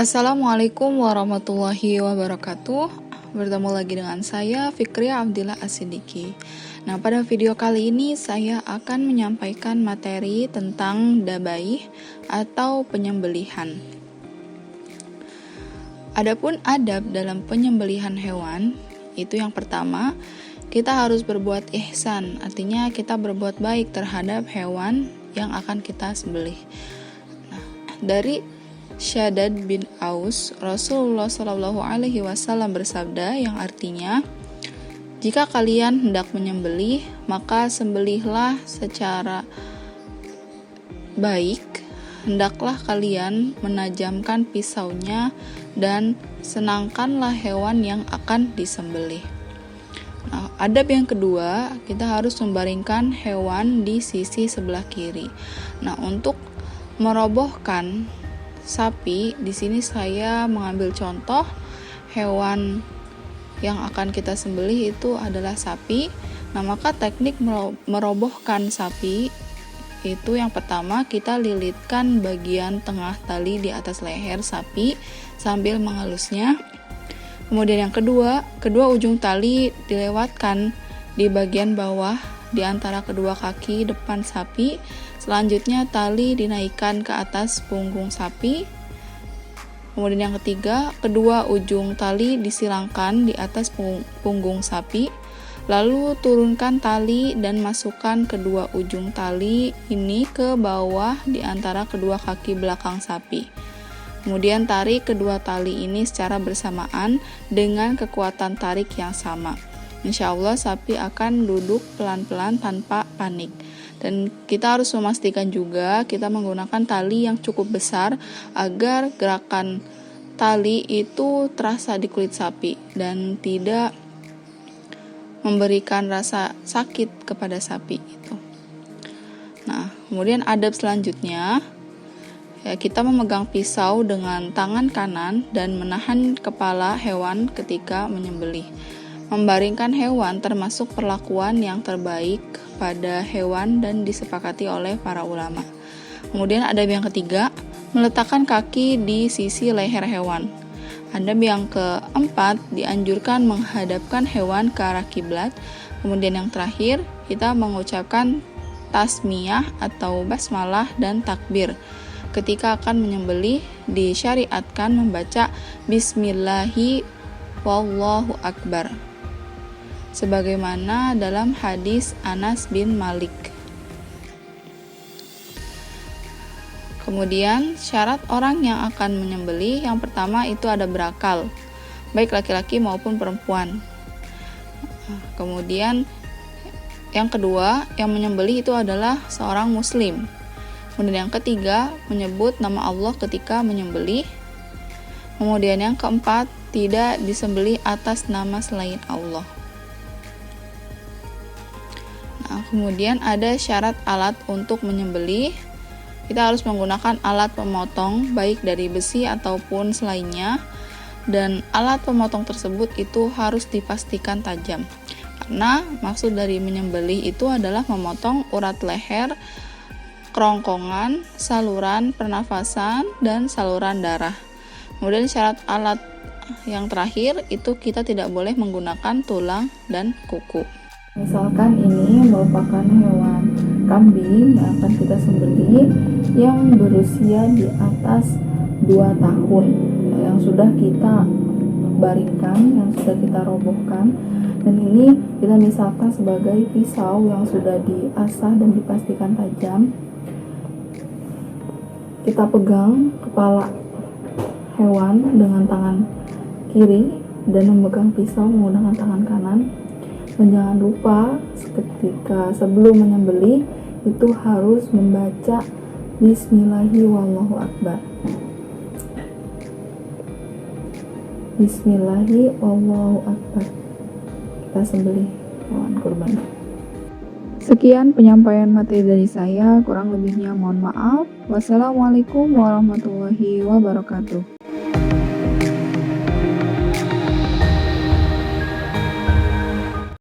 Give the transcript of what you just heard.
Assalamualaikum warahmatullahi wabarakatuh. Bertemu lagi dengan saya Fikriya Abdillah As-Siddiqi. Nah, pada video kali ini saya akan menyampaikan materi tentang dabaih atau penyembelihan. Adapun adab dalam penyembelihan hewan, itu yang pertama, kita harus berbuat ihsan, artinya kita berbuat baik terhadap hewan yang akan kita sembelih. Nah, dari Syaddad bin Aus, Rasulullah Shallallahu Alaihi Wasallam bersabda yang artinya, jika kalian hendak menyembelih, maka sembelihlah secara baik. Hendaklah kalian menajamkan pisaunya dan senangkanlah hewan yang akan disembelih. Nah, adab yang kedua, kita harus membaringkan hewan di sisi sebelah kiri. Nah, untuk merobohkan sapi, di sini saya mengambil contoh hewan yang akan kita sembelih itu adalah sapi. Nah, maka teknik merobohkan sapi itu yang pertama, kita lilitkan bagian tengah tali di atas leher sapi sambil mengelusnya. Kemudian yang kedua ujung tali dilewatkan di bagian bawah di antara kedua kaki depan sapi. Selanjutnya tali dinaikkan ke atas punggung sapi. Kemudian yang ketiga, kedua ujung tali disilangkan di atas punggung sapi. Lalu turunkan tali dan masukkan kedua ujung tali ini ke bawah di antara kedua kaki belakang sapi. Kemudian tarik kedua tali ini secara bersamaan dengan kekuatan tarik yang sama. Insya Allah sapi akan duduk pelan-pelan tanpa panik. Dan kita harus memastikan juga kita menggunakan tali yang cukup besar agar gerakan tali itu terasa di kulit sapi dan tidak memberikan rasa sakit kepada sapi itu. Nah, kemudian adab selanjutnya, kita memegang pisau dengan tangan kanan dan menahan kepala hewan ketika menyembelih. Membaringkan hewan termasuk perlakuan yang terbaik pada hewan dan disepakati oleh para ulama. Kemudian adab yang ketiga, meletakkan kaki di sisi leher hewan. Adab yang keempat, dianjurkan menghadapkan hewan ke arah kiblat. Kemudian yang terakhir, kita mengucapkan tasmiyah atau basmalah dan takbir. Ketika akan menyembelih, disyariatkan membaca bismillahi wallahu akbar, sebagaimana dalam hadis Anas bin Malik. Kemudian syarat orang yang akan menyembelih, yang pertama itu ada berakal, baik laki-laki maupun perempuan. Kemudian yang kedua, yang menyembelih itu adalah seorang muslim. Kemudian yang ketiga, menyebut nama Allah ketika menyembelih. Kemudian yang keempat, tidak disembelih atas nama selain Allah. Nah, kemudian ada syarat alat untuk menyembelih. Kita harus menggunakan alat pemotong baik dari besi ataupun selainnya, dan alat pemotong tersebut itu harus dipastikan tajam. Karena maksud dari menyembelih itu adalah memotong urat leher, kerongkongan, saluran pernafasan, dan saluran darah. Kemudian syarat alat yang terakhir itu kita tidak boleh menggunakan tulang dan kuku. Misalkan ini merupakan hewan kambing yang akan kita sembelih yang berusia di atas 2 tahun, yang sudah kita baringkan, yang sudah kita robohkan, dan ini kita misalkan sebagai pisau yang sudah diasah dan dipastikan tajam. Kita pegang kepala hewan dengan tangan kiri dan memegang pisau menggunakan tangan kanan. Dan jangan lupa ketika sebelum menyembelih itu harus membaca bismillahi wallahu akbar. Bismillahi wallahu akbar. Kita sembelih hewan kurban. Sekian penyampaian materi dari saya, kurang lebihnya mohon maaf. Wassalamualaikum warahmatullahi wabarakatuh.